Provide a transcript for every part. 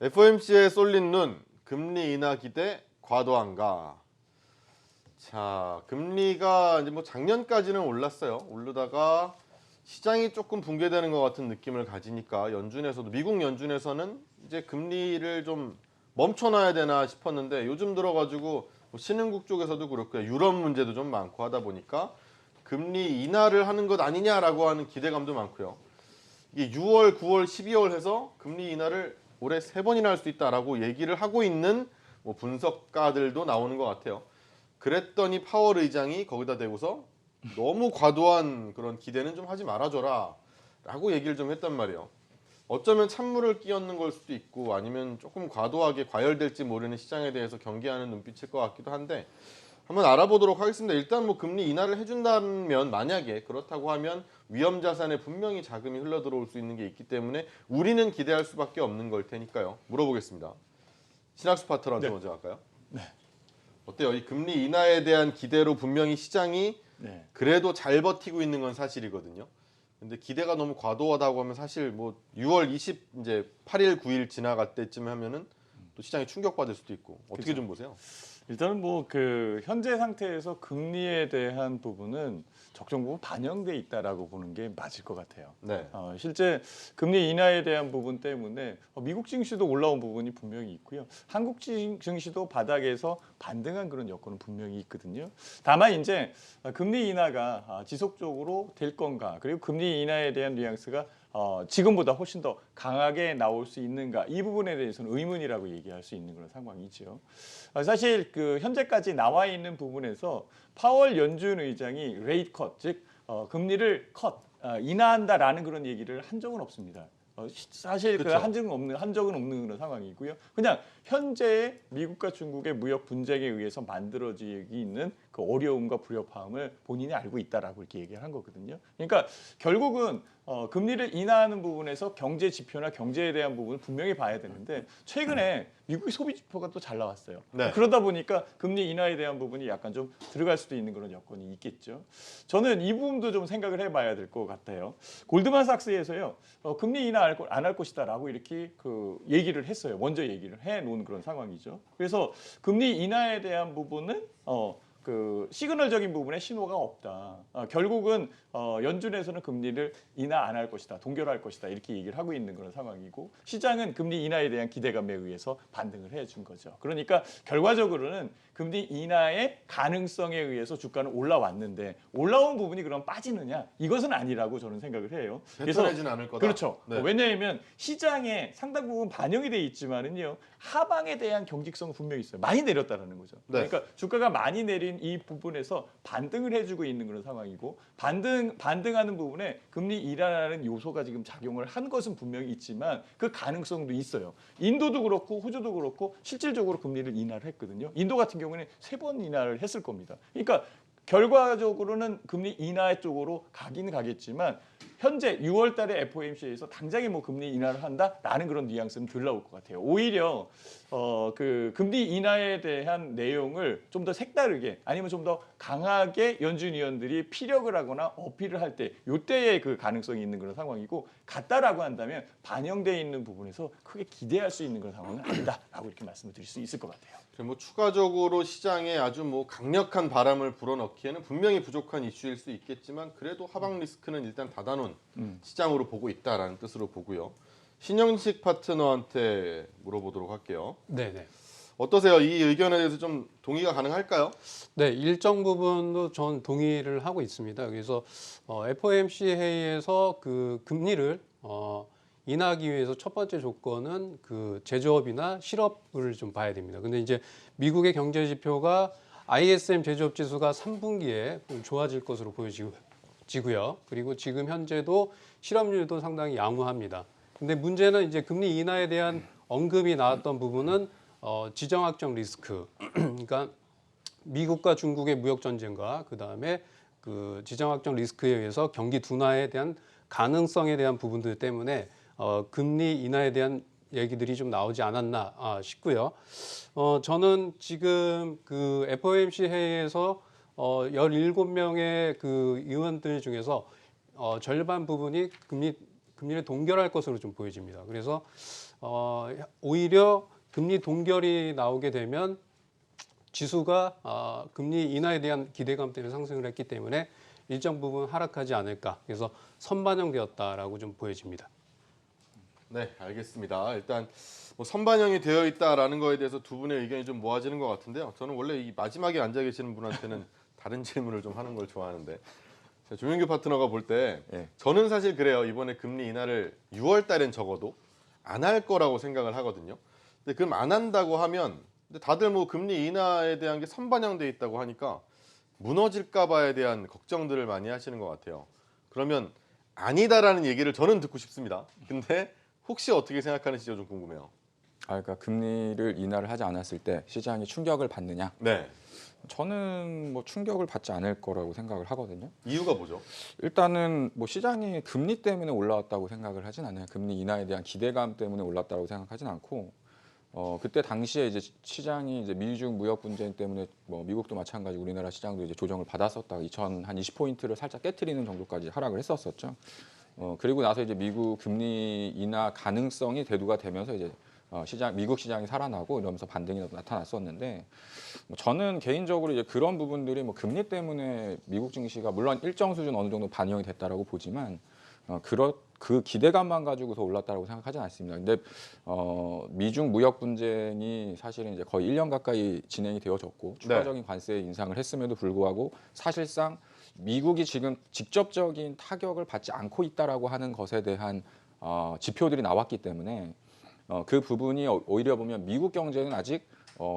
FOMC에 쏠린 눈, 금리 인하 기대 과도한가? 자, 금리가 이제 뭐 작년까지는 올랐어요. 오르다가 시장이 조금 붕괴되는 것 같은 느낌을 가지니까 연준에서도 미국 연준에서는 이제 금리를 좀 멈춰놔야 되나 싶었는데 요즘 들어가지고 뭐 신흥국 쪽에서도 그렇고요. 유럽 문제도 좀 많고 하다 보니까 금리 인하를 하는 것 아니냐라고 하는 기대감도 많고요. 이게 6월, 9월, 12월 해서 금리 인하를 올해 3번이나 할 수 있다라고 얘기를 하고 있는 뭐 분석가들도 나오는 것 같아요. 그랬더니 파월 의장이 거기다 대고서 너무 과도한 그런 기대는 좀 하지 말아줘라 라고 얘기를 좀 했단 말이에요. 어쩌면 찬물을 끼얹는 걸 수도 있고 아니면 조금 과도하게 과열될지 모르는 시장에 대해서 경계하는 눈빛일 것 같기도 한데 한번 알아보도록 하겠습니다. 일단 뭐 금리 인하를 해준다면 만약에 그렇다고 하면 위험 자산에 분명히 자금이 흘러 들어올 수 있는 게 있기 때문에 우리는 기대할 수밖에 없는 걸 테니까요. 물어보겠습니다. 신학수 파트너한테 네. 먼저 갈까요? 네. 어때요? 이 금리 인하에 대한 기대로 분명히 시장이 네. 그래도 잘 버티고 있는 건 사실이거든요. 근데 기대가 너무 과도하다고 하면 사실 뭐 6월 20 이제 8일 9일 지나갈 때쯤 하면은 또 시장이 충격받을 수도 있고 어떻게 그쵸. 좀 보세요? 일단은 뭐 그 현재 상태에서 금리에 대한 부분은 적정 부분 반영돼 있다라고 보는 게 맞을 것 같아요. 네. 실제 금리 인하에 대한 부분 때문에 미국 증시도 올라온 부분이 분명히 있고요. 한국 증시도 바닥에서 반등한 그런 여건은 분명히 있거든요. 다만 이제 금리 인하가 지속적으로 될 건가, 그리고 금리 인하에 대한 뉘앙스가 지금보다 훨씬 더 강하게 나올 수 있는가, 이 부분에 대해서는 의문이라고 얘기할 수 있는 그런 상황이죠. 사실 그 현재까지 나와 있는 부분에서 파월 연준 의장이 레이트 컷, 즉 금리를 인하한다라는 그런 얘기를 한 적은 없습니다. 사실 그 그쵸. 한 적은 없는 그런 상황이고요. 그냥 현재의 미국과 중국의 무역 분쟁에 의해서 만들어지기 있는 그 어려움과 불협화음을 본인이 알고 있다라고 이렇게 얘기를 한 거거든요. 그러니까 결국은 금리를 인하하는 부분에서 경제 지표나 경제에 대한 부분을 분명히 봐야 되는데 최근에 미국의 소비 지표가 또 잘 나왔어요. 네. 그러다 보니까 금리 인하에 대한 부분이 약간 좀 들어갈 수도 있는 그런 여건이 있겠죠. 저는 이 부분도 좀 생각을 해봐야 될 것 같아요. 골드만삭스에서요, 금리 인하 안 할 것이다라고 이렇게 그 얘기를 했어요. 먼저 얘기를 해놓은 그런 상황이죠. 그래서 금리 인하에 대한 부분은 그 시그널적인 부분에 신호가 없다. 결국은 연준에서는 금리를 인하 안 할 것이다, 동결할 것이다, 이렇게 얘기를 하고 있는 그런 상황이고, 시장은 금리 인하에 대한 기대감에 의해서 반등을 해준 거죠. 그러니까 결과적으로는 금리 인하의 가능성에 의해서 주가는 올라왔는데 올라온 부분이 그럼 빠지느냐? 이것은 아니라고 저는 생각을 해요. 뱉어내지는 않을 거다. 그렇죠. 네. 왜냐하면 시장에 상당 부분 반영이 돼 있지만은요, 하방에 대한 경직성은 분명히 있어요. 많이 내렸다라는 거죠. 네. 그러니까 주가가 많이 내린 이 부분에서 반등을 해주고 있는 그런 상황이고, 반등하는 부분에 금리 인하라는 요소가 지금 작용을 한 것은 분명히 있지만 그 가능성도 있어요. 인도도 그렇고 호주도 그렇고 실질적으로 금리를 인하를 했거든요. 인도 같은 경우는 3번 인하를 했을 겁니다. 그러니까 결과적으로는 금리 인하 쪽으로 가긴 가겠지만 현재 6월 달에 FOMC에서 당장에 뭐 금리 인하를 한다라는 그런 뉘앙스는 덜 나올 것 같아요. 오히려 그 금리 인하에 대한 내용을 좀 더 색다르게, 아니면 좀 더 강하게 연준 위원들이 피력을 하거나 어필을 할 때, 요때의 그 가능성이 있는 그런 상황이고, 같다라고 한다면 반영되어 있는 부분에서 크게 기대할 수 있는 그런 상황은 아니다라고 이렇게 말씀을 드릴 수 있을 것 같아요. 뭐 추가적으로 시장에 아주 뭐 강력한 바람을 불어넣기에는 분명히 부족한 이슈일 수 있겠지만 그래도 하방 리스크는 일단 닫아놓은 시장으로 보고 있다라는 뜻으로 보고요. 신영식 파트너한테 물어보도록 할게요. 네네. 어떠세요? 이 의견에 대해서 좀 동의가 가능할까요? 네, 일정 부분도 전 동의를 하고 있습니다. 그래서 FOMC 회의에서 그 금리를 인하하기 위해서 첫 번째 조건은 그 제조업이나 실업을 좀 봐야 됩니다. 근데 이제 미국의 경제 지표가 ISM 제조업 지수가 3분기에 좀 좋아질 것으로 보여지고요. 그리고 지금 현재도 실업률도 상당히 양호합니다. 근데 문제는 이제 금리 인하에 대한 언급이 나왔던 부분은 지정학적 리스크, 그러니까 미국과 중국의 무역 전쟁과 그 다음에 그 지정학적 리스크에 의해서 경기 둔화에 대한 가능성에 대한 부분들 때문에 금리 인하에 대한 얘기들이 좀 나오지 않았나 싶고요. 저는 지금 그 FOMC 회의에서 17명의 그 의원들 중에서 절반 부분이 금리를 동결할 것으로 좀 보여집니다. 그래서 오히려 금리 동결이 나오게 되면 지수가 금리 인하에 대한 기대감 때문에 상승을 했기 때문에 일정 부분 하락하지 않을까. 그래서 선반영되었다라고 좀 보여집니다. 네, 알겠습니다. 일단 뭐 선반영이 되어 있다라는 거에 대해서 두 분의 의견이 좀 모아지는 것 같은데요. 저는 원래 이 마지막에 앉아 계시는 분한테는 다른 질문을 좀 하는 걸 좋아하는데 조민규 파트너가 볼 때 예. 저는 사실 그래요. 이번에 금리 인하를 6월 달엔 적어도 안 할 거라고 생각을 하거든요. 근데 그럼 안 한다고 하면 근데 다들 뭐 금리 인하에 대한 게 선반영돼 있다고 하니까 무너질까 봐에 대한 걱정들을 많이 하시는 것 같아요. 그러면 아니다라는 얘기를 저는 듣고 싶습니다. 근데 혹시 어떻게 생각하는지 좀 궁금해요. 그러니까 금리를 인하를 하지 않았을 때 시장이 충격을 받느냐? 네. 저는 뭐 충격을 받지 않을 거라고 생각을 하거든요. 이유가 뭐죠? 일단은 뭐 시장이 금리 때문에 올라왔다고 생각을 하진 않아요. 금리 인하에 대한 기대감 때문에 올랐다고 생각하진 않고 그때 당시에 이제 시장이 이제 미중 무역 분쟁 때문에 뭐 미국도 마찬가지 우리나라 시장도 이제 조정을 받았었다가 2020포인트를 살짝 깨트리는 정도까지 하락을 했었었죠. 그리고 나서 이제 미국 금리 인하 가능성이 대두가 되면서 이제 미국 시장이 살아나고 이러면서 반등이 나타났었는데 저는 개인적으로 이제 그런 부분들이 뭐 금리 때문에 미국 증시가 물론 일정 수준 어느 정도 반영이 됐다라고 보지만 그 기대감만 가지고서 올랐다라고 생각하지는 않습니다. 근데 미중 무역 분쟁이 사실은 이제 거의 1년 가까이 진행이 되어졌고 추가적인 관세 인상을 했음에도 불구하고 사실상 미국이 지금 직접적인 타격을 받지 않고 있다라고 하는 것에 대한 지표들이 나왔기 때문에 그 부분이 오히려 보면 미국 경제는 아직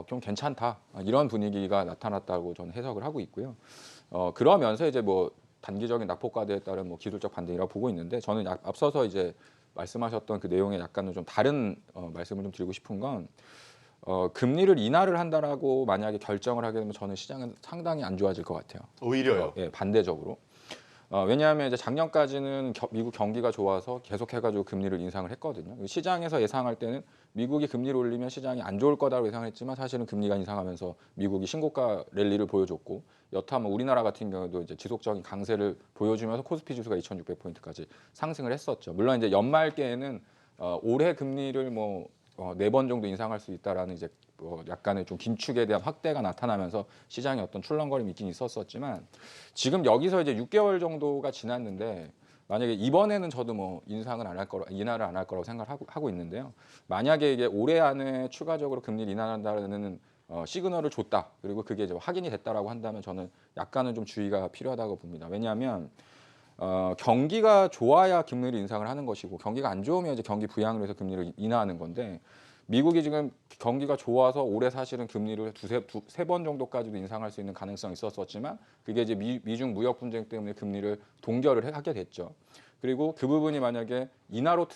좀 괜찮다 이런 분위기가 나타났다고 저는 해석을 하고 있고요. 그러면서 이제 뭐 단기적인 낙폭과대에 따른 뭐 기술적 반등이라고 보고 있는데 저는 앞서서 이제 말씀하셨던 그 내용에 약간은 좀 다른 말씀을 좀 드리고 싶은 건 금리를 인하를 한다라고 만약에 결정을 하게 되면 저는 시장은 상당히 안 좋아질 것 같아요. 오히려요. 예, 반대적으로. 왜냐하면 이제 작년까지는 미국 경기가 좋아서 계속해가지고 금리를 인상을 했거든요. 시장에서 예상할 때는 미국이 금리를 올리면 시장이 안 좋을 거다라고 예상했지만 사실은 금리가 인상하면서 미국이 신고가 랠리를 보여줬고 여타 뭐 우리나라 같은 경우도 이제 지속적인 강세를 보여주면서 코스피 지수가 2,600포인트까지 상승을 했었죠. 물론 이제 연말께에는 올해 금리를 뭐 4번 정도 인상할 수 있다라는 이제 약간의 좀 긴축에 대한 확대가 나타나면서 시장에 어떤 출렁거림이 있긴 있었었지만 지금 여기서 이제 6개월 정도가 지났는데 만약에 이번에는 저도 뭐 인하를 안 할 거라고 생각하고 있는데요. 만약에 이게 올해 안에 추가적으로 금리를 인하한다는 시그널을 줬다. 그리고 그게 이제 확인이 됐다라고 한다면 저는 약간은 좀 주의가 필요하다고 봅니다. 왜냐하면 경기가 좋아야 금리를 인상을 하는 것이고 경기가 안 좋으면 이제 경기 부양을 해서 금리를 인하하는 건데 미국이 지금 경기가 좋아서 올해 사실은 금리를 두세 번 정도까지도 인상할 수 있는 가능성이 있었지만 그게 이제 미중 무역 분쟁 때문에 금리를 동결을 하게 됐죠. 그리고 그 부분이 만약에 인하로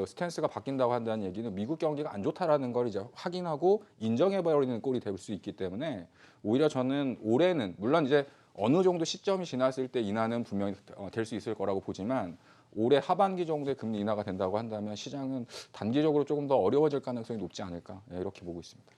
스탠스가 바뀐다고 한다는 얘기는 미국 경기가 안 좋다라는 걸 이제 확인하고 인정해버리는 꼴이 될 수 있기 때문에 오히려 저는 올해는 물론 이제 어느 정도 시점이 지났을 때 인하는 분명히 될 수 있을 거라고 보지만 올해 하반기 정도에 금리 인하가 된다고 한다면 시장은 단기적으로 조금 더 어려워질 가능성이 높지 않을까 이렇게 보고 있습니다.